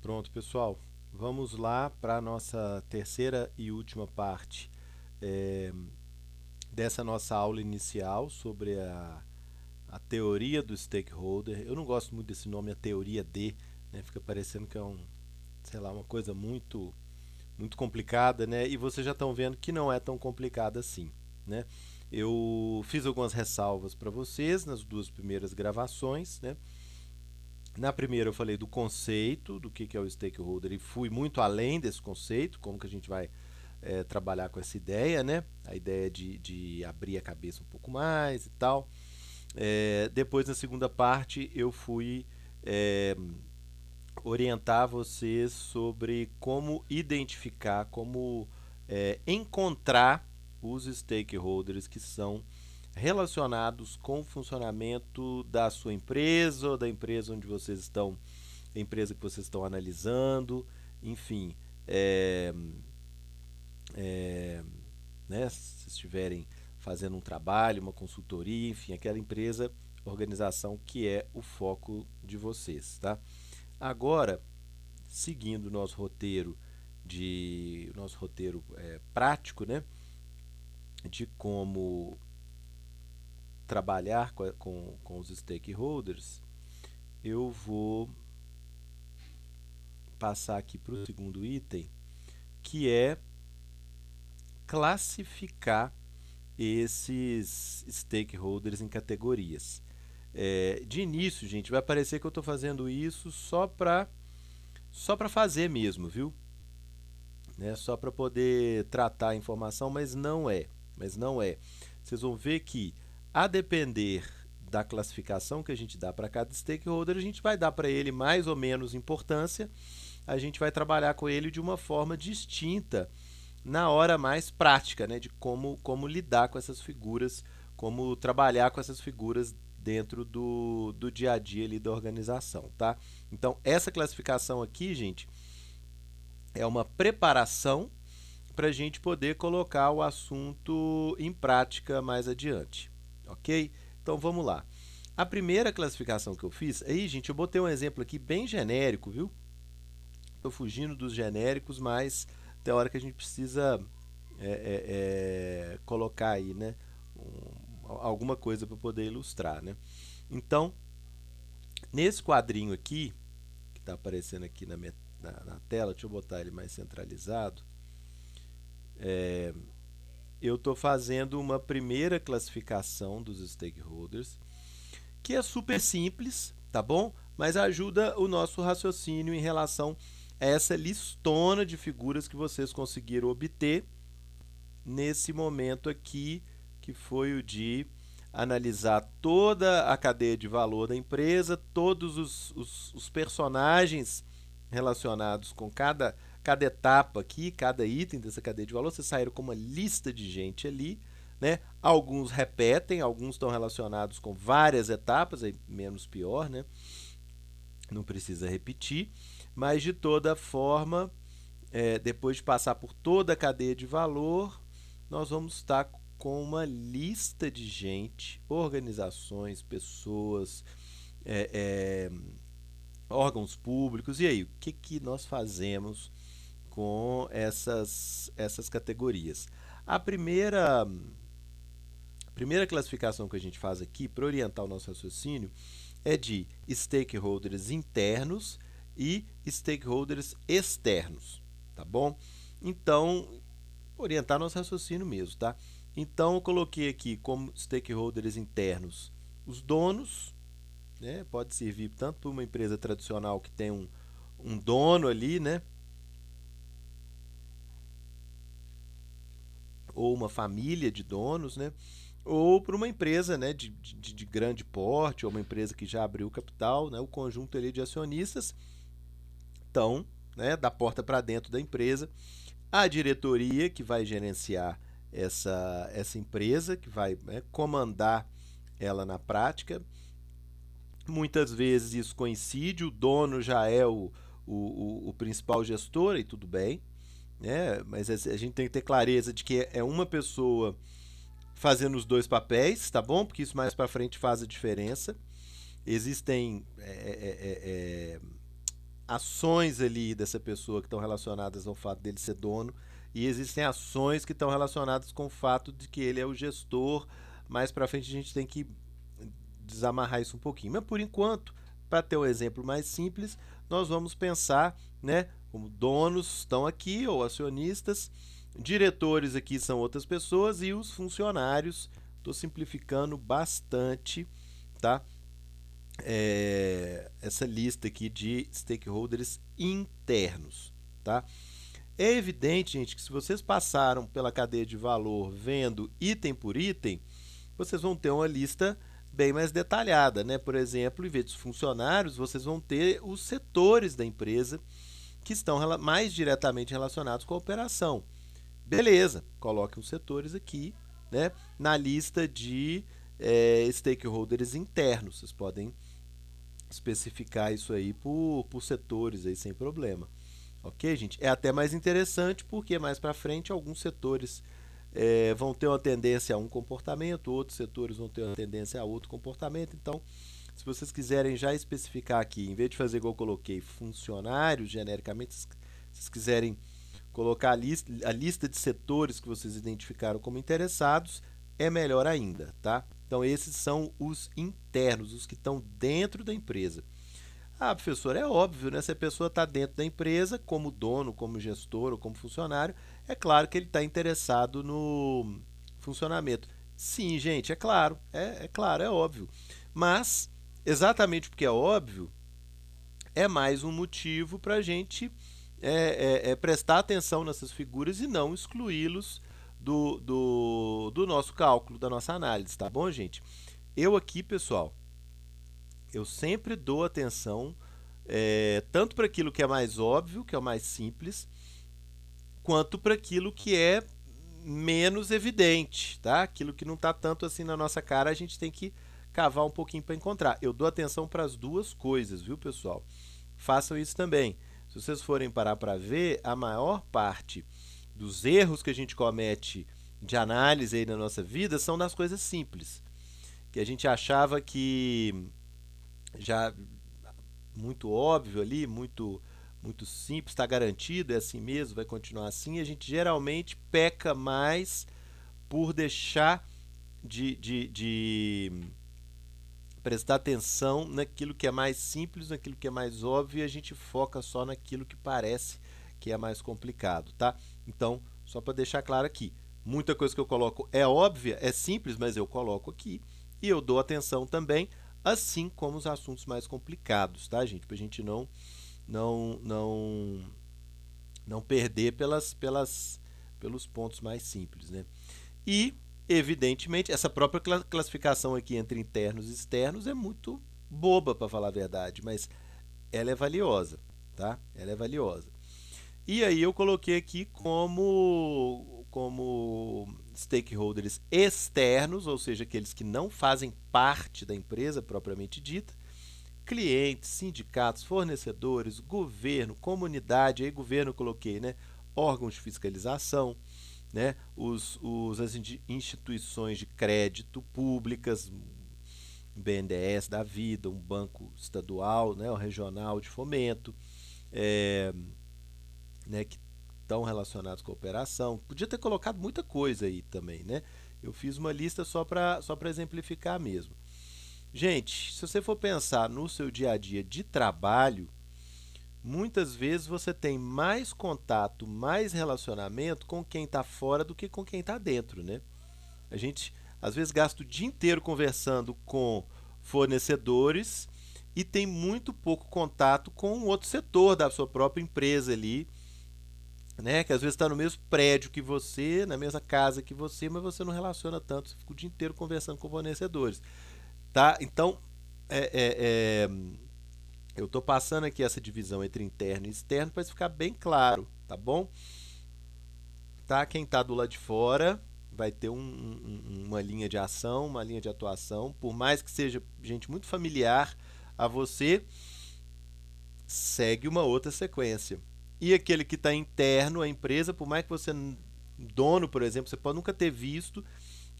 Pronto, pessoal. Vamos lá para a nossa terceira e última parte eh, dessa nossa aula inicial sobre a teoria do stakeholder. Eu não gosto muito desse nome, a teoria de, né? Fica parecendo que é sei lá, uma coisa muito complicada, né? E vocês já estão vendo que não é tão complicada assim, né? Eu fiz algumas ressalvas para vocês nas duas primeiras gravações, né? Na primeira eu falei do conceito, do que é o stakeholder, e fui muito além desse conceito, como que a gente vai trabalhar com essa ideia, né? A ideia de abrir a cabeça um pouco mais e tal. Depois, na segunda parte, eu fui é, orientar vocês sobre como identificar, como encontrar os stakeholders que são relacionados com o funcionamento da sua empresa ou da empresa onde vocês estão, a empresa que vocês estão analisando, enfim, é, é, né, se estiverem fazendo um trabalho, uma consultoria, enfim, aquela empresa, organização que é o foco de vocês, tá? Agora, seguindo o nosso roteiro prático, né, de como trabalhar com os stakeholders, eu vou passar aqui para o segundo item, que é classificar esses stakeholders em categorias. De início, gente, vai parecer que eu estou fazendo isso só para fazer mesmo, viu? Né? Só para poder tratar a informação, mas não é. Mas não é. Vocês vão ver que, a depender da classificação que a gente dá para cada stakeholder, a gente vai dar para ele mais ou menos importância, a gente vai trabalhar com ele de uma forma distinta na hora mais prática, né, de como lidar com essas figuras, como trabalhar com essas figuras dentro do dia a dia ali da organização, tá? Então, essa classificação aqui, gente, é uma preparação para a gente poder colocar o assunto em prática mais adiante, ok? Então vamos lá. A primeira classificação que eu fiz, aí gente, eu botei um exemplo aqui bem genérico, viu? Estou fugindo dos genéricos, mas tem hora que a gente precisa colocar aí, né? Alguma coisa para poder ilustrar, né? Então, nesse quadrinho aqui, que está aparecendo aqui na tela, deixa eu botar ele mais centralizado. Eu estou fazendo uma primeira classificação dos stakeholders, que é super simples, tá bom? Mas ajuda o nosso raciocínio em relação a essa listona de figuras que vocês conseguiram obter nesse momento aqui, que foi o de analisar toda a cadeia de valor da empresa, todos os personagens relacionados com cada etapa aqui, cada item dessa cadeia de valor. Vocês saíram com uma lista de gente ali, né? Alguns repetem, alguns estão relacionados com várias etapas, aí menos pior, né? Não precisa repetir, mas de toda forma, depois de passar por toda a cadeia de valor, nós vamos estar com uma lista de gente, organizações, pessoas, é, é, órgãos públicos. E aí, o que nós fazemos com essas categorias? A primeira classificação que a gente faz aqui para orientar o nosso raciocínio é de stakeholders internos e stakeholders externos, tá bom? Então, orientar nosso raciocínio mesmo, tá? Então, eu coloquei aqui como stakeholders internos os donos, né? Pode servir tanto para uma empresa tradicional que tem um dono ali, né? Ou uma família de donos, né? Ou para uma empresa, né, de grande porte, ou uma empresa que já abriu capital, né? O conjunto ali de acionistas estão, né, da porta para dentro da empresa. A diretoria que vai gerenciar essa empresa, que vai, né, comandar ela na prática. Muitas vezes isso coincide, o dono já é o principal gestor e tudo bem, né? Mas a gente tem que ter clareza de que é uma pessoa fazendo os dois papéis, tá bom? Porque isso mais para frente faz a diferença. Existem ações ali dessa pessoa que estão relacionadas ao fato dele ser dono, e existem ações que estão relacionadas com o fato de que ele é o gestor. Mais para frente a gente tem que desamarrar isso um pouquinho. Mas por enquanto, para ter um exemplo mais simples, nós vamos pensar, né, como donos estão aqui ou acionistas, diretores aqui são outras pessoas e os funcionários. Estou simplificando bastante, tá? Essa lista aqui de stakeholders internos, tá? É evidente, gente, que se vocês passaram pela cadeia de valor vendo item por item, vocês vão ter uma lista bem mais detalhada, né? Por exemplo, em vez dos funcionários, vocês vão ter os setores da empresa que estão mais diretamente relacionados com a operação. Beleza, coloque os setores aqui, né, na lista de stakeholders internos. Vocês podem especificar isso aí por setores aí sem problema. Ok, gente? É até mais interessante porque mais para frente alguns setores vão ter uma tendência a um comportamento, outros setores vão ter uma tendência a outro comportamento. Então, se vocês quiserem já especificar aqui, em vez de fazer igual eu coloquei, funcionários genericamente, se vocês quiserem colocar a lista de setores que vocês identificaram como interessados, é melhor ainda, tá? Então, esses são os internos, os que estão dentro da empresa. Ah, professor, é óbvio, né? Se a pessoa está dentro da empresa, como dono, como gestor ou como funcionário, é claro que ele está interessado no funcionamento. Sim, gente, é claro, é claro, é óbvio. Mas, exatamente porque é óbvio, é mais um motivo para a gente prestar atenção nessas figuras e não excluí-los do nosso cálculo, da nossa análise, tá bom, gente? Eu aqui, pessoal, eu sempre dou atenção tanto para aquilo que é mais óbvio, que é o mais simples, quanto para aquilo que é menos evidente, tá? Aquilo que não está tanto assim na nossa cara, a gente tem que cavar um pouquinho para encontrar. Eu dou atenção para as duas coisas, viu, pessoal? Façam isso também. Se vocês forem parar para ver, a maior parte dos erros que a gente comete de análise aí na nossa vida são das coisas simples, que a gente achava que já muito óbvio ali, muito simples, está garantido, é assim mesmo, vai continuar assim. E a gente geralmente peca mais por deixar de prestar atenção naquilo que é mais simples, naquilo que é mais óbvio, e a gente foca só naquilo que parece que é mais complicado, tá? Então, só para deixar claro aqui, muita coisa que eu coloco é óbvia, é simples, mas eu coloco aqui e eu dou atenção também, assim como os assuntos mais complicados, tá, gente? Para a gente não perder pelos pontos mais simples, né? E, evidentemente, essa própria classificação aqui entre internos e externos é muito boba, para falar a verdade, mas ela é valiosa, tá? Ela é valiosa. E aí eu coloquei aqui como stakeholders externos, ou seja, aqueles que não fazem parte da empresa propriamente dita, clientes, sindicatos, fornecedores, governo, comunidade, aí governo eu coloquei, né? Órgãos de fiscalização, né? As instituições de crédito públicas, um BNDES da vida, um banco estadual, né? O regional de fomento, né? Que estão relacionados com a operação. Podia ter colocado muita coisa aí também, né? Eu fiz uma lista só para exemplificar mesmo. Gente, se você for pensar no seu dia a dia de trabalho, muitas vezes você tem mais contato, mais relacionamento com quem está fora do que com quem está dentro, né? A gente às vezes gasta o dia inteiro conversando com fornecedores e tem muito pouco contato com um outro setor da sua própria empresa ali, né? Que às vezes está no mesmo prédio que você, na mesma casa que você, mas você não relaciona tanto, você fica o dia inteiro conversando com fornecedores. Tá? Então, eu estou passando aqui essa divisão entre interno e externo para ficar bem claro, tá bom? Tá? Quem está do lado de fora vai ter uma linha de ação, uma linha de atuação, por mais que seja gente muito familiar a você, segue uma outra sequência. E aquele que está interno à empresa, por mais que você, dono, por exemplo, você pode nunca ter visto,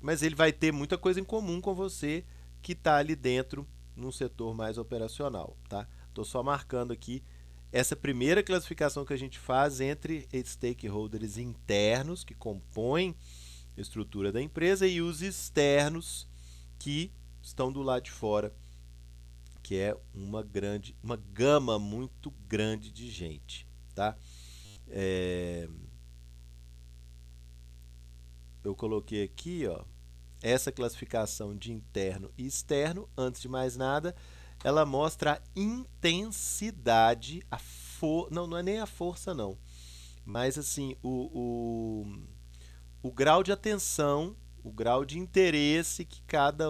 mas ele vai ter muita coisa em comum com você que está ali dentro num setor mais operacional, tá? Estou só marcando aqui essa primeira classificação que a gente faz entre stakeholders internos que compõem a estrutura da empresa e os externos que estão do lado de fora, que é uma gama muito grande de gente, tá? Eu coloquei aqui, ó, essa classificação de interno e externo. Antes de mais nada, ela mostra a intensidade, não é nem a força não, mas assim, o grau de atenção, o grau de interesse que cada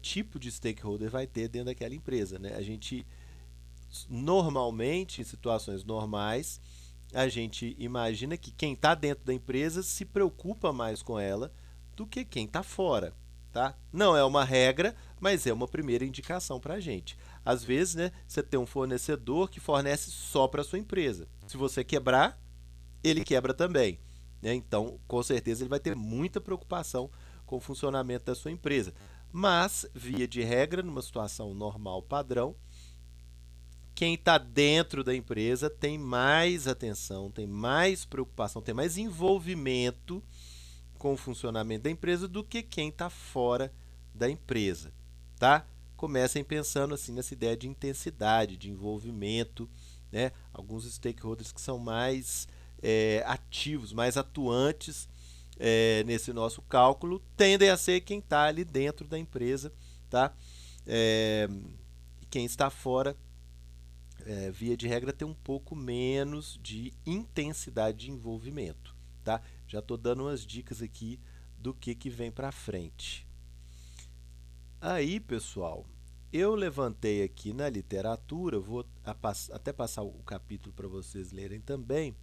tipo de stakeholder vai ter dentro daquela empresa, né? A gente, normalmente, em situações normais, a gente imagina que quem está dentro da empresa se preocupa mais com ela do que quem está fora, tá? Não é uma regra, mas é uma primeira indicação para a gente. Às vezes, né, você tem um fornecedor que fornece só para a sua empresa. Se você quebrar, ele quebra também, né? Então, com certeza, ele vai ter muita preocupação com o funcionamento da sua empresa. Mas, via de regra, numa situação normal padrão, quem está dentro da empresa tem mais atenção, tem mais preocupação, tem mais envolvimento com o funcionamento da empresa do que quem está fora da empresa, tá? Comecem pensando assim nessa ideia de intensidade, de envolvimento, né? Alguns stakeholders que são mais ativos, mais atuantes nesse nosso cálculo tendem a ser quem está ali dentro da empresa, tá? E quem está fora, via de regra, tem um pouco menos de intensidade de envolvimento, tá? Já estou dando umas dicas aqui do que vem para frente. Aí, pessoal, eu levantei aqui na literatura, vou até passar o capítulo para vocês lerem também,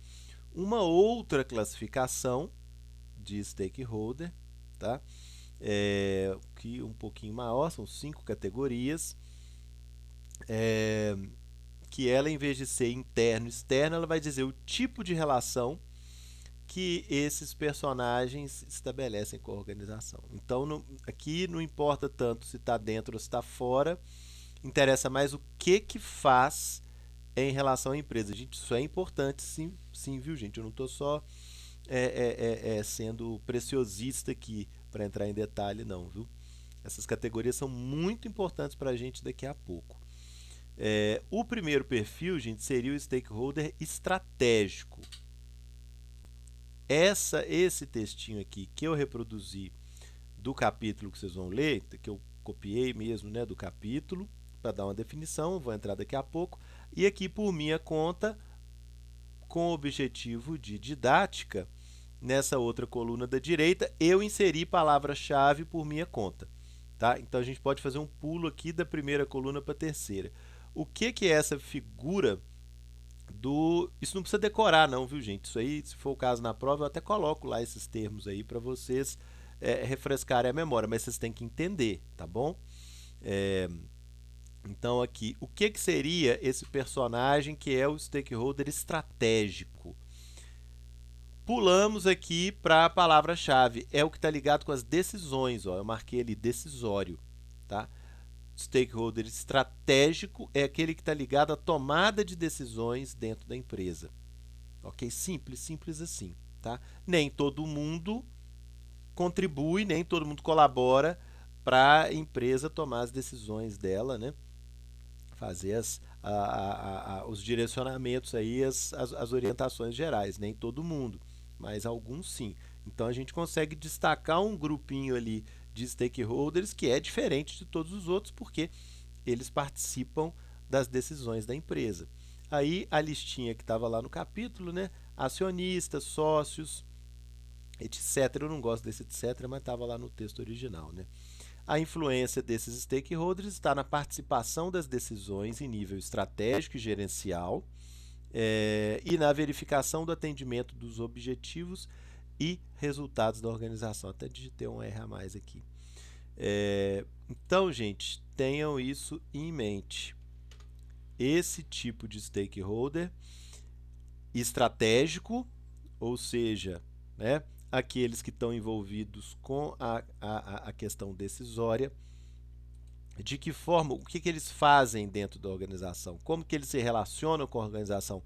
uma outra classificação de stakeholder, tá? Que um pouquinho maior, são 5 categorias, que ela, em vez de ser interno e externo, ela vai dizer o tipo de relação que esses personagens estabelecem com a organização. Então, aqui não importa tanto se está dentro ou se está fora, interessa mais o que faz em relação à empresa. Gente, isso é importante, sim, sim, viu, gente? Eu não estou só sendo preciosista aqui para entrar em detalhe, não, viu? Essas categorias são muito importantes para a gente daqui a pouco. O primeiro perfil, gente, seria o stakeholder estratégico. Esse textinho aqui que eu reproduzi do capítulo que vocês vão ler, que eu copiei mesmo, né, do capítulo, para dar uma definição, vou entrar daqui a pouco. E aqui, por minha conta, com o objetivo de didática, nessa outra coluna da direita, eu inseri palavra-chave por minha conta, tá? Então, a gente pode fazer um pulo aqui da primeira coluna para a terceira. O que é essa figura do... Isso não precisa decorar não, viu, gente? Isso aí, se for o caso na prova, eu até coloco lá esses termos aí para vocês refrescarem a memória, mas vocês têm que entender, tá bom? Então, aqui, o que seria esse personagem que é o stakeholder estratégico? Pulamos aqui para a palavra-chave, é o que está ligado com as decisões, ó, eu marquei ali decisório, tá? Stakeholder estratégico é aquele que está ligado à tomada de decisões dentro da empresa. Ok? Simples, simples assim, tá? Nem todo mundo contribui, nem todo mundo colabora para a empresa tomar as decisões dela, né? Fazer os direcionamentos aí, as orientações gerais. Nem todo mundo, mas alguns sim. Então a gente consegue destacar um grupinho ali de stakeholders que é diferente de todos os outros, porque eles participam das decisões da empresa. Aí a listinha que estava lá no capítulo, né? Acionistas, sócios, etc. Eu não gosto desse etc, mas estava lá no texto original, né? A influência desses stakeholders está na participação das decisões em nível estratégico e gerencial e na verificação do atendimento dos objetivos e resultados da organização. Até digitei um R a mais aqui. Então, gente, tenham isso em mente. Esse tipo de stakeholder estratégico, ou seja, né, aqueles que estão envolvidos com a questão decisória, de que forma, o que eles fazem dentro da organização, como que eles se relacionam com a organização.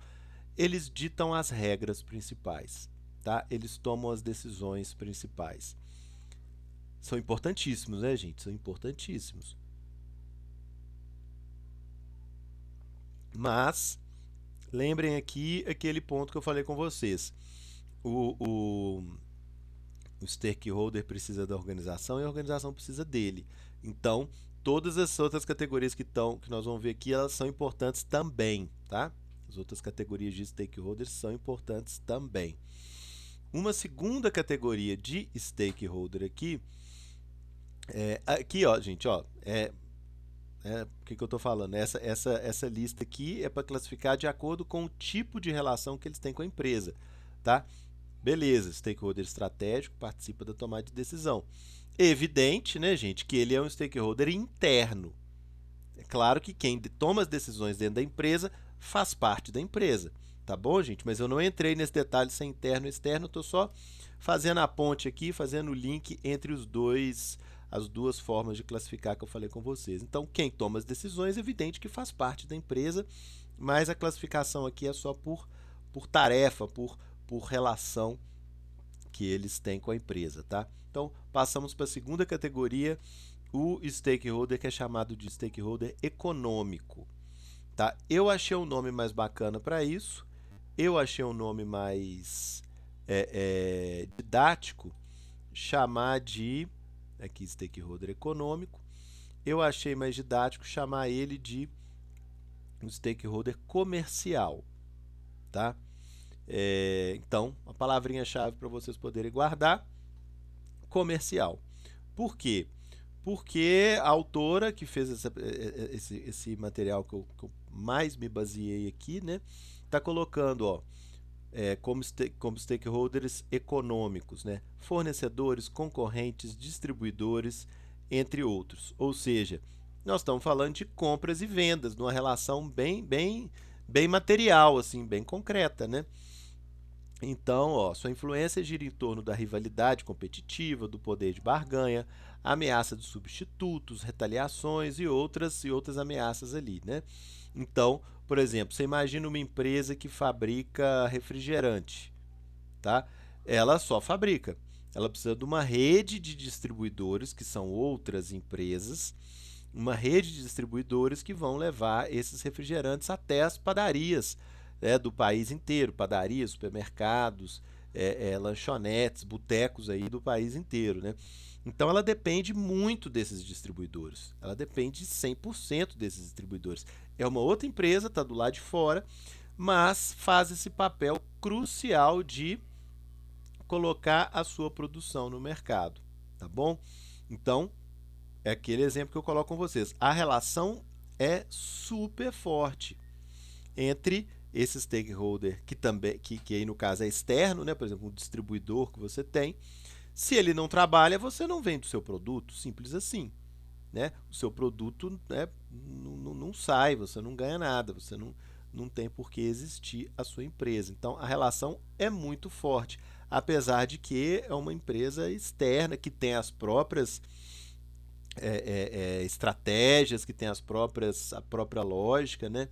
Eles ditam as regras principais, tá? Eles tomam as decisões principais. São importantíssimos, né, gente? São importantíssimos. Mas lembrem aqui aquele ponto que eu falei com vocês. O, o, o stakeholder precisa da organização e a organização precisa dele. Então, todas as outras categorias que nós vamos ver aqui, elas são importantes também, tá? As outras categorias de stakeholders são importantes também. Uma segunda categoria de stakeholder aqui, aqui ó, gente, ó, o que eu estou falando? Essa lista aqui é para classificar de acordo com o tipo de relação que eles têm com a empresa, tá? Beleza, stakeholder estratégico participa da tomada de decisão. Evidente, né, gente, que ele é um stakeholder interno. É claro que quem toma as decisões dentro da empresa faz parte da empresa, tá bom, gente? Mas eu não entrei nesse detalhe se é interno ou externo, estou só fazendo a ponte aqui, fazendo o link entre as duas formas de classificar que eu falei com vocês. Então, quem toma as decisões, é evidente que faz parte da empresa, mas a classificação aqui é só por tarefa, por relação que eles têm com a empresa, tá? Então, passamos para a segunda categoria, o stakeholder, que é chamado de stakeholder econômico, tá? Eu achei um nome mais bacana para isso, eu achei um nome mais didático, chamar de, aqui stakeholder econômico, eu achei mais didático chamar ele de um stakeholder comercial, tá? Então, a palavrinha-chave para vocês poderem guardar, comercial. Por quê? Porque a autora que fez esse material que eu mais me baseei aqui, né, está colocando, ó, como stakeholders econômicos, né, fornecedores, concorrentes, distribuidores, entre outros. Ou seja, nós estamos falando de compras e vendas, numa relação bem material, assim, bem concreta, né? Então, ó, sua influência gira em torno da rivalidade competitiva, do poder de barganha, ameaça de substitutos, retaliações e outras ameaças ali, né? Então, por exemplo, você imagina uma empresa que fabrica refrigerante, tá? Ela só fabrica. Ela precisa de uma rede de distribuidores, que são outras empresas, uma rede de distribuidores que vão levar esses refrigerantes até as padarias, né, do país inteiro, padarias, supermercados, lanchonetes, botecos aí do país inteiro, né? Então ela depende muito desses distribuidores, ela depende 100% desses distribuidores. É uma outra empresa, está do lado de fora, mas faz esse papel crucial de colocar a sua produção no mercado, tá bom? Então, é aquele exemplo que eu coloco com vocês. A relação é super forte entre esse stakeholder que também que aí no caso é externo, né? Por exemplo, um distribuidor que você tem. Se ele não trabalha, você não vende o seu produto, simples assim, né? O seu produto, né, não sai, você não ganha nada, você não tem por que existir a sua empresa. Então a relação é muito forte, apesar de que é uma empresa externa que tem as próprias estratégias, que tem a própria lógica, né?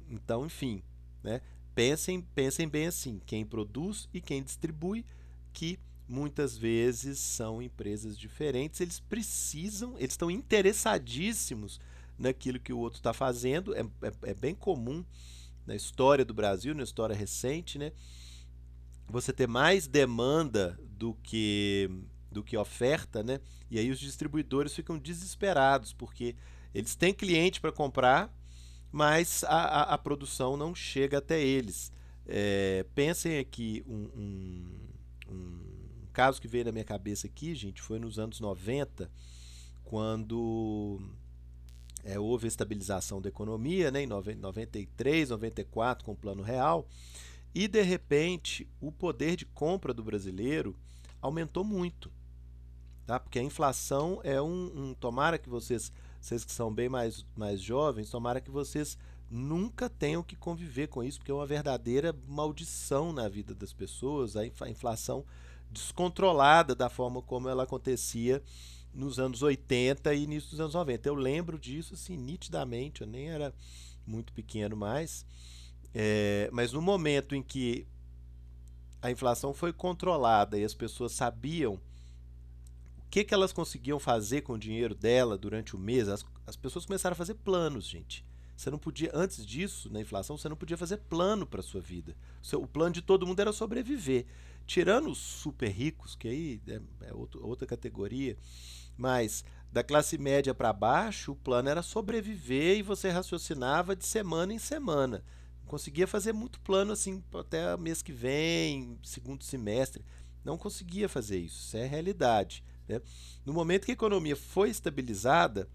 Então, enfim, né? Pensem bem assim, quem produz e quem distribui, que muitas vezes são empresas diferentes, eles estão interessadíssimos naquilo que o outro está fazendo, é bem comum na história do Brasil, na história recente, né? Você ter mais demanda do que oferta, né? E aí os distribuidores ficam desesperados, porque eles têm cliente para comprar, mas a produção não chega até eles. Pensem aqui, um caso que veio na minha cabeça aqui, gente, foi nos anos 90, quando houve a estabilização da economia, né, em 93, 94, com o Plano Real, e de repente o poder de compra do brasileiro aumentou muito, tá? Porque a inflação é tomara que vocês que são bem mais jovens, tomara que vocês nunca tenham que conviver com isso, porque é uma verdadeira maldição na vida das pessoas, a inflação descontrolada da forma como ela acontecia nos anos 80 e início dos anos 90. Eu lembro disso assim nitidamente, eu nem era muito pequeno mais, mas no momento em que a inflação foi controlada e as pessoas sabiam o que, que elas conseguiam fazer com o dinheiro dela durante o mês, as pessoas começaram a fazer planos, gente. Você não podia, antes disso, na inflação, você não podia fazer plano para sua vida. O plano de todo mundo era sobreviver. Tirando os super ricos, que aí é outra categoria, mas da classe média para baixo, o plano era sobreviver e você raciocinava de semana em semana. Não conseguia fazer muito plano assim até mês que vem, segundo semestre. Não conseguia fazer isso. Isso é a realidade, né? No momento que a economia foi estabilizada,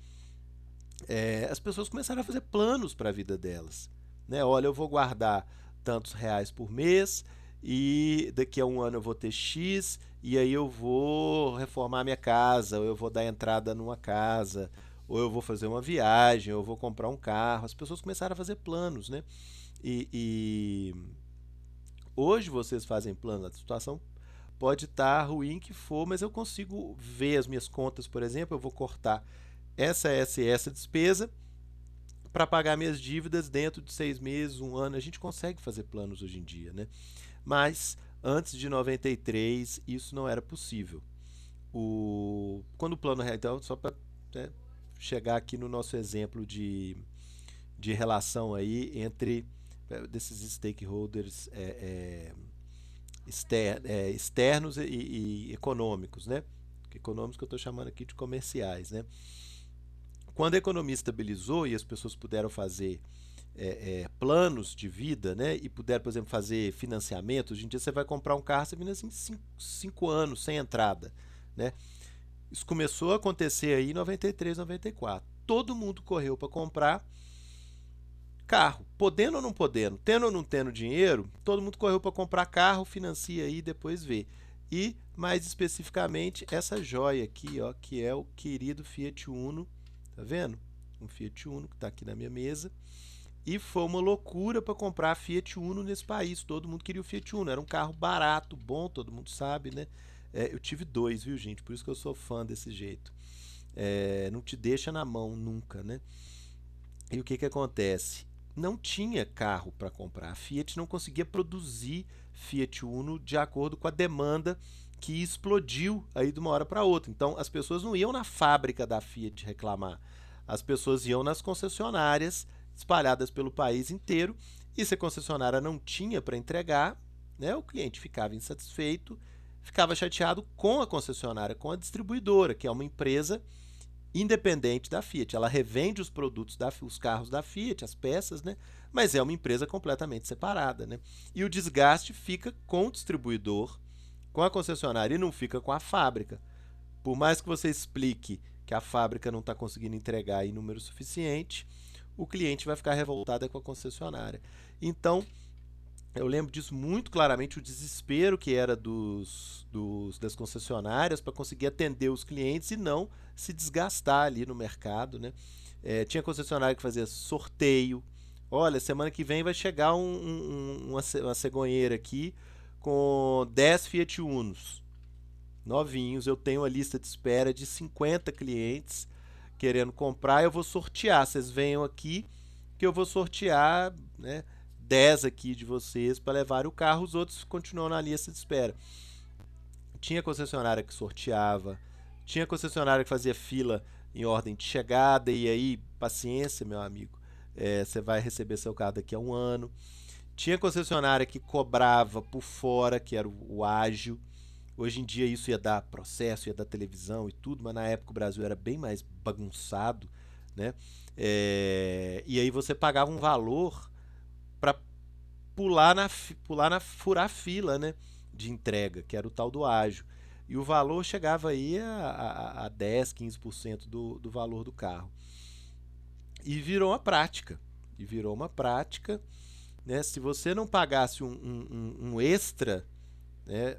as pessoas começaram a fazer planos para a vida delas, né? Olha, eu vou guardar tantos reais por mês e daqui a um ano eu vou ter X e aí eu vou reformar minha casa, ou eu vou dar entrada numa casa, ou eu vou fazer uma viagem, ou eu vou comprar um carro. As pessoas começaram a fazer planos, né? E hoje vocês fazem plano, a situação pode estar ruim que for, mas eu consigo ver as minhas contas, por exemplo, eu vou cortar essa despesa para pagar minhas dívidas dentro de 6 meses, um ano. A gente consegue fazer planos hoje em dia, né? Mas antes de 93 isso não era possível. Quando o plano real, então, só para, né, chegar aqui no nosso exemplo de relação aí entre desses stakeholders externos e econômicos, né? Econômicos que eu estou chamando aqui de comerciais, né? Quando a economia estabilizou e as pessoas puderam fazer planos de vida, né, e puderam, por exemplo, fazer financiamento, hoje em dia você vai comprar um carro, você financia em 5 anos, sem entrada, né? Isso começou a acontecer aí em 93, 94. Todo mundo correu para comprar carro, podendo ou não podendo, tendo ou não tendo dinheiro, todo mundo correu para comprar carro, financia aí e depois vê. E, mais especificamente, essa joia aqui, ó, que é o querido Fiat Uno. Tá vendo? Um Fiat Uno que está aqui na minha mesa. E foi uma loucura para comprar Fiat Uno nesse país. Todo mundo queria o Fiat Uno. Era um carro barato, bom, todo mundo sabe, né? Eu tive dois, viu, gente? Por isso que eu sou fã desse jeito. Não te deixa na mão nunca, né? E o que que acontece? Não tinha carro para comprar. A Fiat não conseguia produzir Fiat Uno de acordo com a demanda que explodiu aí de uma hora para outra. Então as pessoas não iam na fábrica da Fiat reclamar. As pessoas iam nas concessionárias espalhadas pelo país inteiro e se a concessionária não tinha para entregar, né, o cliente ficava insatisfeito, ficava chateado com a concessionária, com a distribuidora, que é uma empresa independente da Fiat. Ela revende os produtos, os carros da Fiat, as peças, né? Mas é uma empresa completamente separada, né? E o desgaste fica com o distribuidor, com a concessionária e não fica com a fábrica. Por mais que você explique que a fábrica não está conseguindo entregar em número suficiente, o cliente vai ficar revoltado com a concessionária. Então, eu lembro disso muito claramente, o desespero que era das concessionárias para conseguir atender os clientes e não se desgastar ali no mercado, né? Tinha concessionária que fazia sorteio. Olha, semana que vem vai chegar uma cegonheira aqui com 10 Fiat Unos novinhos. Eu tenho uma lista de espera de 50 clientes querendo comprar. Eu vou sortear. Vocês venham aqui que eu vou sortear, né, 10 aqui de vocês para levar o carro, os outros continuam na lista de espera. Tinha concessionária que sorteava, tinha concessionária que fazia fila em ordem de chegada, e aí, paciência, meu amigo, você vai receber seu carro daqui a um ano. Tinha concessionária que cobrava por fora, que era o ágil. Hoje em dia isso ia dar processo, ia dar televisão e tudo, mas na época o Brasil era bem mais bagunçado, né? E aí você pagava um valor para furar fila, né, de entrega, que era o tal do ágio. E o valor chegava aí a 10, 15% do valor do carro. E virou uma prática. Né? Se você não pagasse um extra, né,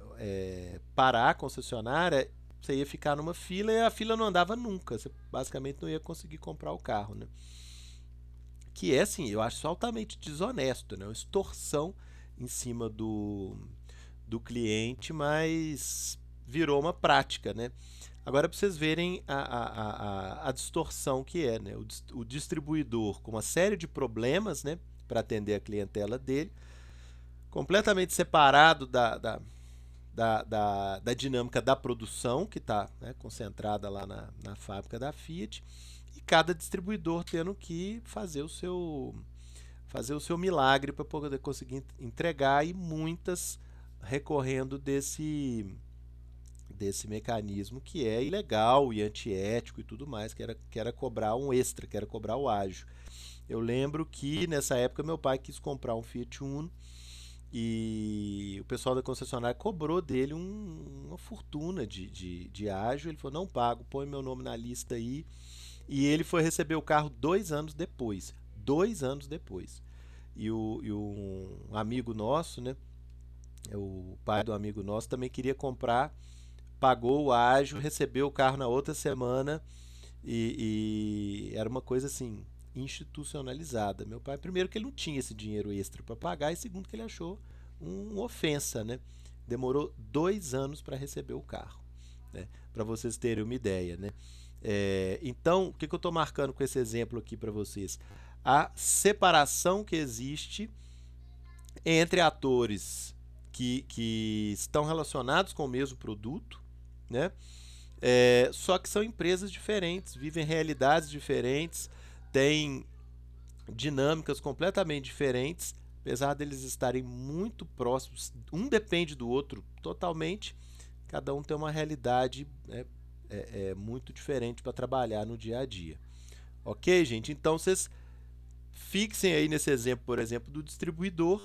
para a concessionária, você ia ficar numa fila e a fila não andava nunca. Você basicamente não ia conseguir comprar o carro, né? Que é, assim, eu acho altamente desonesto, né? Uma extorsão em cima do cliente, mas virou uma prática, né? Agora, para vocês verem a distorção que é, né? O distribuidor com uma série de problemas, né, para atender a clientela dele, completamente separado da dinâmica da produção, que está, né, concentrada lá na fábrica da Fiat, e cada distribuidor tendo que fazer o seu milagre para poder conseguir entregar, e muitas recorrendo desse mecanismo que é ilegal e antiético e tudo mais, que era cobrar um extra, que era cobrar o ágio. Eu lembro que nessa época meu pai quis comprar um Fiat Uno e o pessoal da concessionária cobrou dele uma fortuna de ágio. Ele falou: não pago, põe meu nome na lista aí. E ele foi receber o carro 2 anos depois. 2 anos depois. E um amigo nosso, né? O pai do amigo nosso também queria comprar, pagou o ágio, recebeu o carro na outra semana e era uma coisa assim, institucionalizada. Meu pai, primeiro, que ele não tinha esse dinheiro extra para pagar, e segundo, que ele achou uma ofensa, né? Demorou 2 anos para receber o carro, né? Para vocês terem uma ideia, né? Então, o que eu estou marcando com esse exemplo aqui para vocês? A separação que existe entre atores que estão relacionados com o mesmo produto, né? Só que são empresas diferentes, vivem realidades diferentes, têm dinâmicas completamente diferentes, apesar deles estarem muito próximos, um depende do outro totalmente, cada um tem uma realidade, né, muito diferente para trabalhar no dia a dia. Ok, gente? Então vocês fixem aí nesse exemplo, por exemplo, do distribuidor,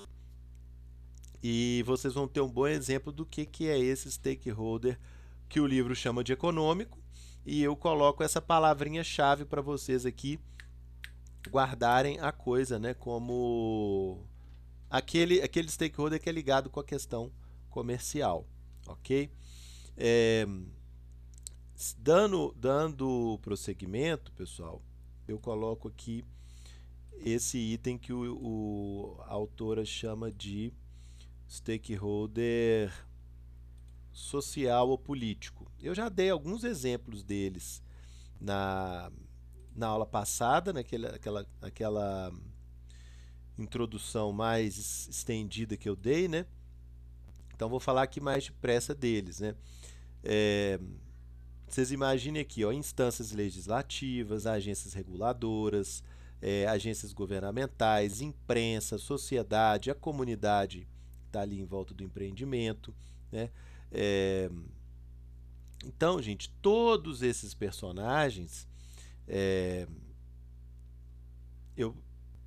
e vocês vão ter um bom exemplo do que é esse stakeholder que o livro chama de econômico, e eu coloco essa palavrinha-chave para vocês aqui guardarem a coisa, né, como aquele stakeholder que é ligado com a questão comercial, ok? Dando prosseguimento, pessoal, eu coloco aqui esse item que a autora chama de stakeholder social ou político. Eu já dei alguns exemplos deles na aula passada, naquela introdução mais estendida que eu dei, né? Então vou falar aqui mais depressa deles, né? Vocês imaginem aqui, ó, instâncias legislativas, agências reguladoras, agências governamentais, imprensa, sociedade, a comunidade está ali em volta do empreendimento, né? Então, gente, todos esses personagens, eu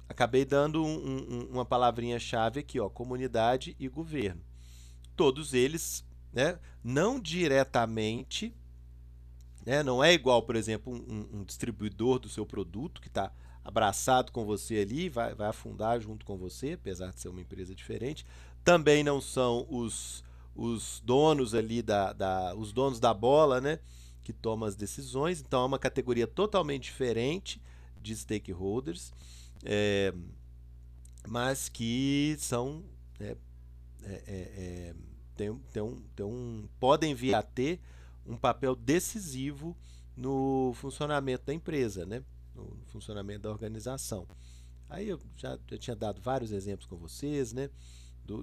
acabei dando uma palavrinha-chave aqui, ó, comunidade e governo. Todos eles, né, não diretamente, né, não é igual, por exemplo, um distribuidor do seu produto que está abraçado com você ali, vai afundar junto com você, apesar de ser uma empresa diferente. Também não são os donos ali os donos da bola, né, que tomam as decisões. Então é uma categoria totalmente diferente de stakeholders, mas que são, podem vir a ter um papel decisivo no funcionamento da empresa, né, no funcionamento da organização. Aí eu já tinha dado vários exemplos com vocês, né,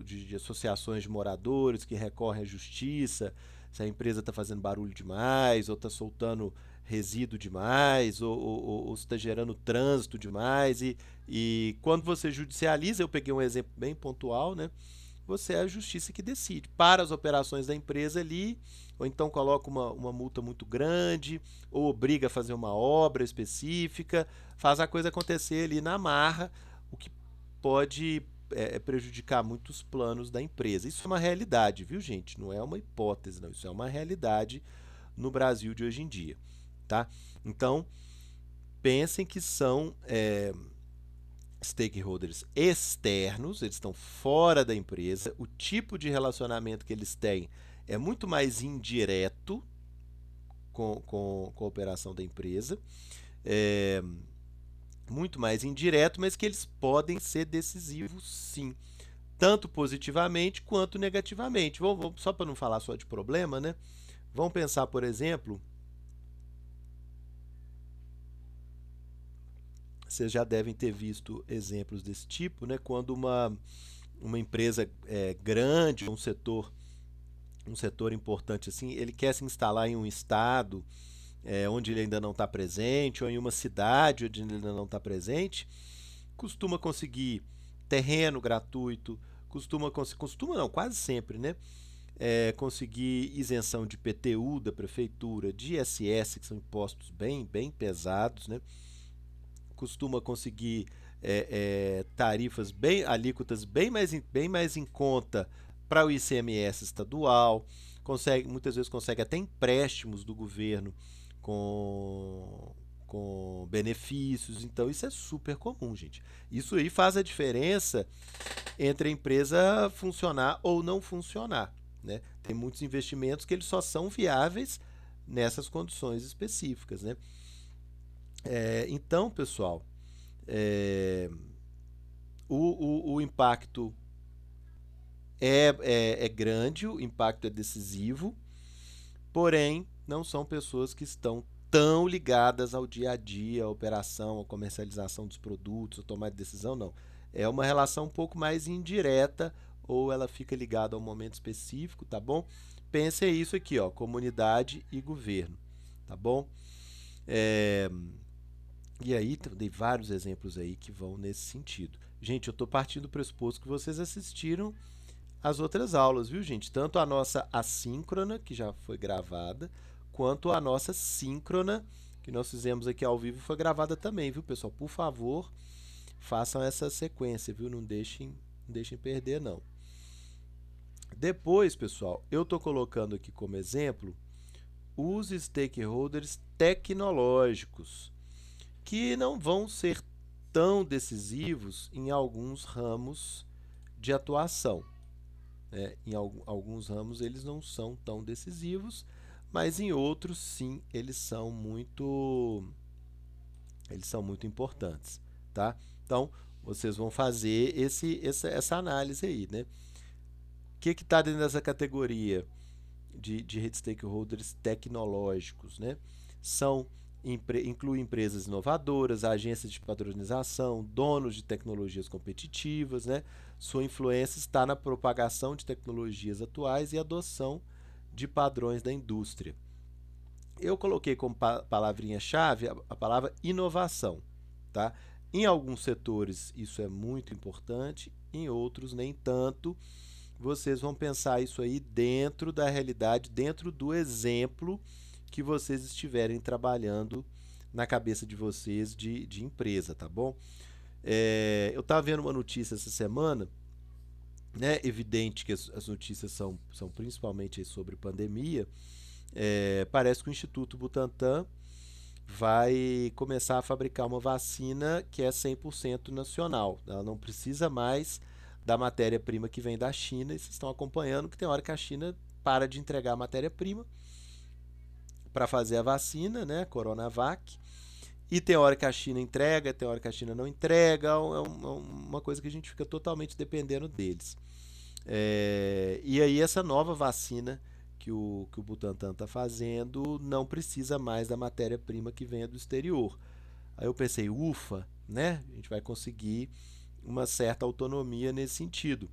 de associações de moradores que recorrem à justiça se a empresa está fazendo barulho demais, ou está soltando resíduo demais, ou está gerando trânsito demais. E quando você judicializa, eu peguei um exemplo bem pontual, né? Você é a justiça que decide. Para as operações da empresa ali, ou então coloca uma multa muito grande, ou obriga a fazer uma obra específica, faz a coisa acontecer ali na marra, o que pode prejudicar muitos planos da empresa. Isso é uma realidade, viu, gente? Não é uma hipótese, não. Isso é uma realidade no Brasil de hoje em dia, tá? Então, pensem que são stakeholders externos, eles estão fora da empresa, o tipo de relacionamento que eles têm é muito mais indireto com a operação da empresa, muito mais indireto, mas que eles podem ser decisivos, sim, tanto positivamente quanto negativamente. Só para não falar só de problema, né? Vamos pensar, por exemplo, vocês já devem ter visto exemplos desse tipo, né? Quando uma empresa grande, um setor importante assim, ele quer se instalar em um estado onde ele ainda não está presente, ou em uma cidade onde ele ainda não está presente, costuma conseguir terreno gratuito, costuma não, quase sempre, né? Conseguir isenção de IPTU da prefeitura, de ISS, que são impostos bem pesados, né? Costuma conseguir tarifas alíquotas bem mais em conta para o ICMS estadual, muitas vezes consegue até empréstimos do governo com benefícios. Então isso é super comum, gente. Isso aí faz a diferença entre a empresa funcionar ou não funcionar, né? Tem muitos investimentos que eles só são viáveis nessas condições específicas, né? Então, pessoal, o impacto é grande, o impacto é decisivo, porém, não são pessoas que estão tão ligadas ao dia a dia, à operação, à comercialização dos produtos, a tomar decisão, não. É uma relação um pouco mais indireta, ou ela fica ligada a um momento específico, tá bom? Pense isso aqui, ó, comunidade e governo, tá bom? E aí, dei vários exemplos aí que vão nesse sentido. Gente, eu estou partindo do pressuposto que vocês assistiram as outras aulas, viu, gente? Tanto a nossa assíncrona, que já foi gravada, quanto a nossa síncrona, que nós fizemos aqui ao vivo, foi gravada também, viu, pessoal? Por favor, façam essa sequência, viu? Não deixem perder, não. Depois, pessoal, eu estou colocando aqui como exemplo os stakeholders tecnológicos, que não vão ser tão decisivos em alguns ramos de atuação. Em alguns ramos eles não são tão decisivos, mas em outros sim eles são muito importantes, tá? Então vocês vão fazer essa análise aí, né? O que está dentro dessa categoria de rede stakeholders tecnológicos, né? Inclui empresas inovadoras, agências de padronização, donos de tecnologias competitivas, né? Sua influência está na propagação de tecnologias atuais e adoção de padrões da indústria. Eu coloquei como palavrinha-chave a palavra inovação, tá? Em alguns setores isso é muito importante, em outros nem tanto. Vocês vão pensar isso aí dentro da realidade, dentro do exemplo que vocês estiverem trabalhando na cabeça de vocês de empresa, tá bom? Eu estava vendo uma notícia essa semana, né? Evidente que as notícias são principalmente sobre pandemia. Parece que o Instituto Butantan vai começar a fabricar uma vacina que é 100% nacional. Ela não precisa mais da matéria-prima que vem da China. E vocês estão acompanhando que tem hora que a China para de entregar a matéria-prima para fazer a vacina, né, Coronavac, e tem hora que a China entrega, tem hora que a China não entrega, é uma coisa que a gente fica totalmente dependendo deles. E aí essa nova vacina que o Butantan está fazendo não precisa mais da matéria-prima que venha do exterior. Aí eu pensei, ufa, né, a gente vai conseguir uma certa autonomia nesse sentido.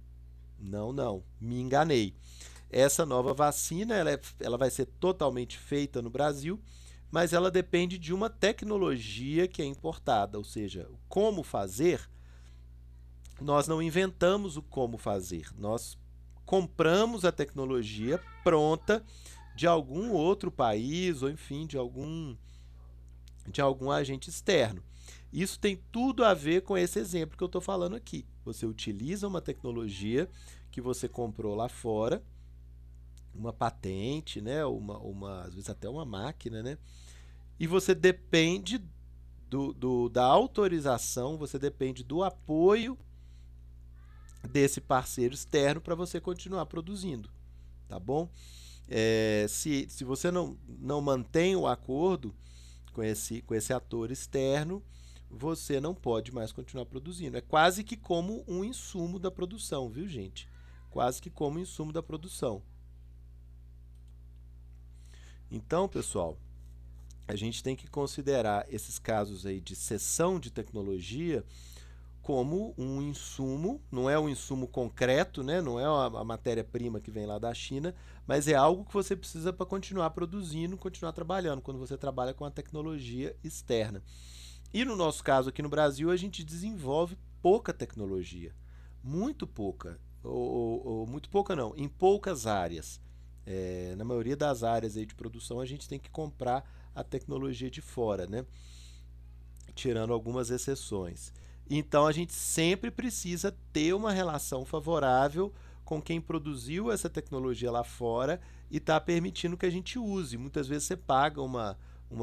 Não, me enganei. Essa nova vacina ela vai ser totalmente feita no Brasil, mas ela depende de uma tecnologia que é importada, ou seja, como fazer, nós não inventamos o como fazer, nós compramos a tecnologia pronta de algum outro país, ou enfim, de algum agente externo. Isso tem tudo a ver com esse exemplo que eu estou falando aqui. Você utiliza uma tecnologia que você comprou lá fora, uma patente, né? Às vezes até uma máquina, né? E você depende da autorização, você depende do apoio desse parceiro externo para você continuar produzindo, tá bom? Se você não mantém o acordo com esse ator externo, você não pode mais continuar produzindo. É quase que como um insumo da produção, viu, gente? Quase que como insumo da produção. Então, pessoal, a gente tem que considerar esses casos aí de cessão de tecnologia como um insumo, não é um insumo concreto, né? Não é a matéria-prima que vem lá da China, mas é algo que você precisa para continuar produzindo, continuar trabalhando, quando você trabalha com a tecnologia externa. E no nosso caso aqui no Brasil, a gente desenvolve pouca tecnologia, muito pouca, ou muito pouca não, em poucas áreas. Na maioria das áreas aí de produção, a gente tem que comprar a tecnologia de fora, né? Tirando algumas exceções. Então a gente sempre precisa ter uma relação favorável com quem produziu essa tecnologia lá fora e está permitindo que a gente use. Muitas vezes você paga uma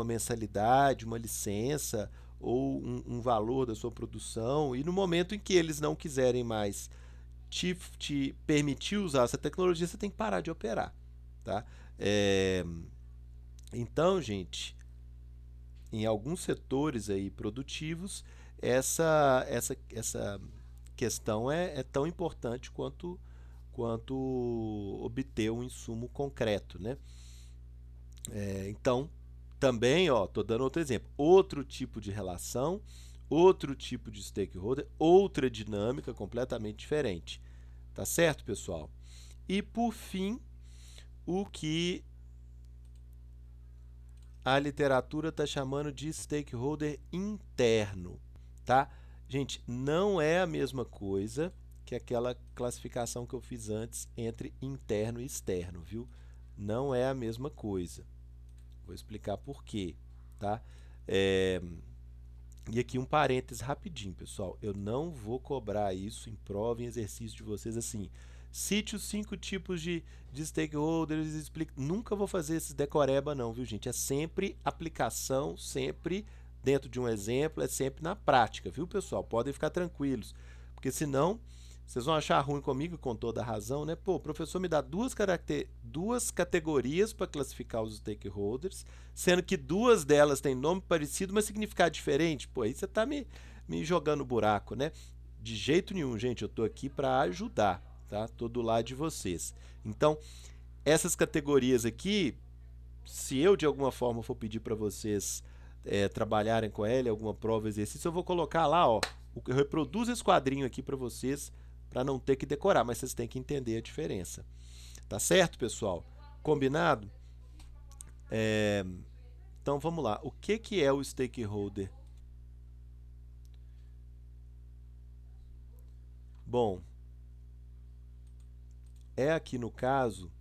mensalidade, uma licença ou um valor da sua produção, e no momento em que eles não quiserem mais te permitir usar essa tecnologia, você tem que parar de operar. Tá? É, então, gente, em alguns setores aí produtivos, essa questão é tão importante quanto obter um insumo concreto, né? Então, também, ó, tô dando outro exemplo, outro tipo de relação, outro tipo de stakeholder, outra dinâmica completamente diferente, tá certo, pessoal? E por fim, o que a literatura está chamando de stakeholder interno, tá? Gente, não é a mesma coisa que aquela classificação que eu fiz antes entre interno e externo, viu? Não é a mesma coisa. Vou explicar por quê, tá? E aqui um parênteses rapidinho, pessoal. Eu não vou cobrar isso em prova, em exercício de vocês assim. Cite os 5 tipos de stakeholders, explique. Nunca vou fazer esses decoreba não, viu, gente? É sempre aplicação, sempre dentro de um exemplo, é sempre na prática, viu, pessoal? Podem ficar tranquilos, porque senão vocês vão achar ruim comigo com toda a razão, né? Pô, o professor me dá duas categorias para classificar os stakeholders, sendo que duas delas têm nome parecido, mas significado diferente. Pô, aí você está me jogando buraco, né? De jeito nenhum, gente. Eu estou aqui para ajudar, tá? Tô do lado de vocês. Então, essas categorias aqui, se eu de alguma forma for pedir para vocês trabalharem com ela, alguma prova, exercício, eu vou colocar lá, ó. Eu reproduzo esse quadrinho aqui para vocês, para não ter que decorar, mas vocês têm que entender a diferença. Tá certo, pessoal? Combinado? Então vamos lá. O que é o stakeholder? Bom, aqui no caso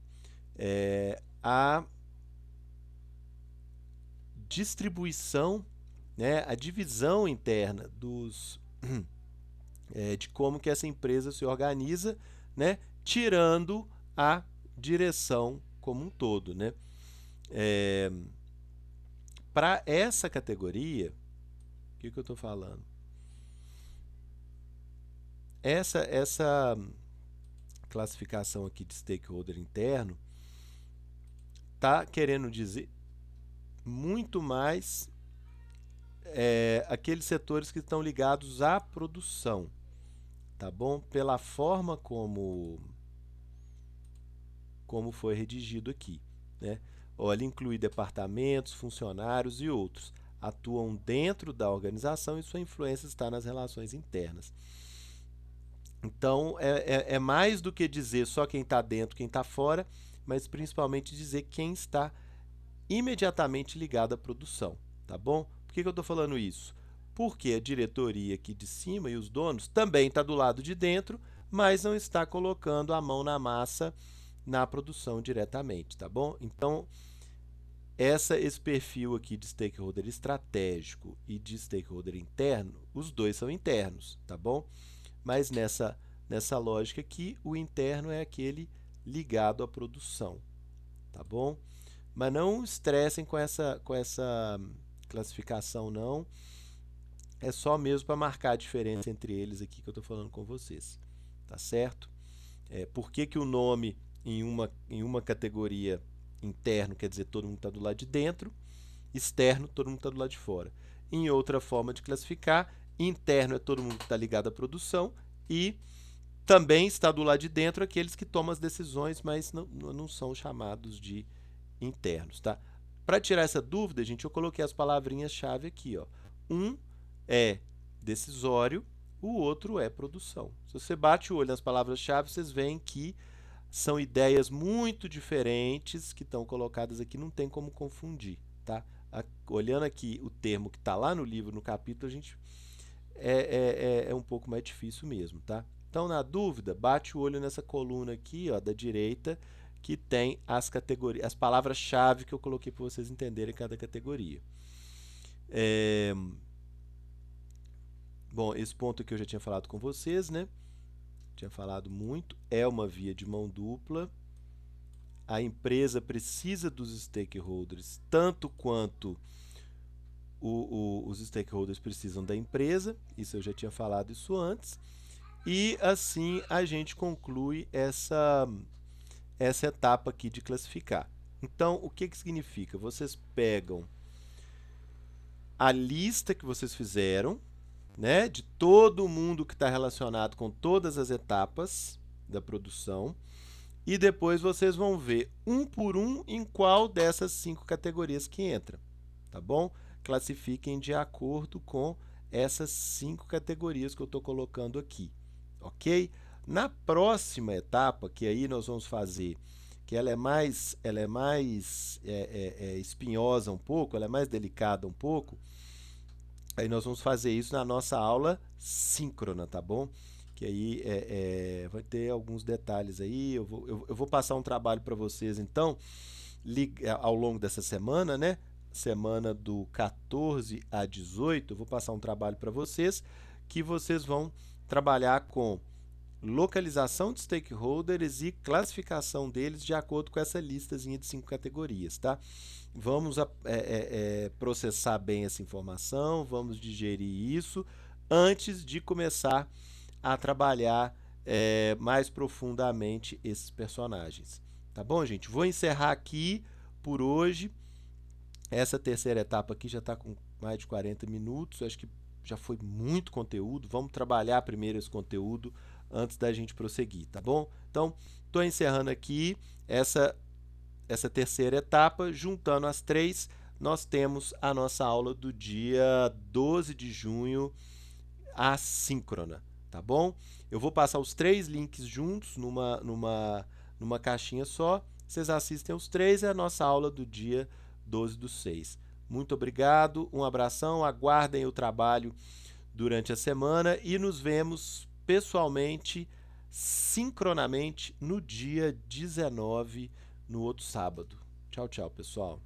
a distribuição, né, a divisão interna de como que essa empresa se organiza, né, tirando a direção como um todo, né? Para essa categoria, o que eu estou falando? Essa classificação aqui de stakeholder interno está querendo dizer muito mais aqueles setores que estão ligados à produção, tá bom? Pela forma como foi redigido aqui, né? Olha, inclui departamentos, funcionários e outros. Atuam dentro da organização e sua influência está nas relações internas. Então, é mais do que dizer só quem está dentro, quem está fora, mas principalmente dizer quem está imediatamente ligado à produção, tá bom? Por que eu estou falando isso? Porque a diretoria aqui de cima e os donos também está do lado de dentro, mas não está colocando a mão na massa na produção diretamente, tá bom? Então, esse perfil aqui de stakeholder estratégico e de stakeholder interno, os dois são internos, tá bom? Mas nessa lógica aqui, o interno é aquele ligado à produção, tá bom? Mas não estressem com essa classificação, não. É só mesmo para marcar a diferença entre eles aqui que eu estou falando com vocês, tá certo? Por que o nome em uma categoria interno quer dizer todo mundo está do lado de dentro, externo todo mundo está do lado de fora. Em outra forma de classificar, interno é todo mundo que está ligado à produção e também está do lado de dentro aqueles que tomam as decisões, mas não são chamados de internos, tá? Para tirar essa dúvida, gente, eu coloquei as palavrinhas-chave aqui, ó. Um é decisório, o outro é produção. Se você bate o olho nas palavras-chave, vocês veem que são ideias muito diferentes que estão colocadas aqui, não tem como confundir, tá? Olhando aqui o termo que está lá no livro, no capítulo, a gente é um pouco mais difícil mesmo, tá? Então, na dúvida, bate o olho nessa coluna aqui, ó, da direita, que tem as categorias, as palavras-chave que eu coloquei para vocês entenderem cada categoria. Bom, esse ponto aqui eu já tinha falado com vocês, né? Tinha falado muito. É uma via de mão dupla. A empresa precisa dos stakeholders tanto quanto os stakeholders precisam da empresa. Isso eu já tinha falado isso antes. E assim a gente conclui essa etapa aqui de classificar. Então, o que significa? Vocês pegam a lista que vocês fizeram, né, de todo mundo que está relacionado com todas as etapas da produção, e depois vocês vão ver um por um em qual dessas 5 categorias que entra, tá bom? Classifiquem de acordo com essas 5 categorias que eu estou colocando aqui, ok? Na próxima etapa, que aí nós vamos fazer, que ela é mais espinhosa um pouco, ela é mais delicada um pouco, aí nós vamos fazer isso na nossa aula síncrona, tá bom? Que aí vai ter alguns detalhes aí, eu vou passar um trabalho para vocês, então, ao longo dessa semana, né? Semana do 14 a 18, eu vou passar um trabalho para vocês, que vocês vão trabalhar com localização de stakeholders e classificação deles de acordo com essa listazinha de 5 categorias, tá? Vamos processar bem essa informação, vamos digerir isso antes de começar a trabalhar mais profundamente esses personagens. Tá bom, gente? Vou encerrar aqui por hoje. Essa terceira etapa aqui já está com mais de 40 minutos, acho que já foi muito conteúdo. Vamos trabalhar primeiro esse conteúdo antes da gente prosseguir, tá bom? Então, estou encerrando aqui essa terceira etapa. Juntando as 3, nós temos a nossa aula do dia 12 de junho, assíncrona, tá bom? Eu vou passar os 3 links juntos numa caixinha só. Vocês assistem os 3, é a nossa aula do dia 12/6. Muito obrigado, um abração, aguardem o trabalho durante a semana e nos vemos pessoalmente, sincronamente, no dia 19, no outro sábado. Tchau, tchau, pessoal.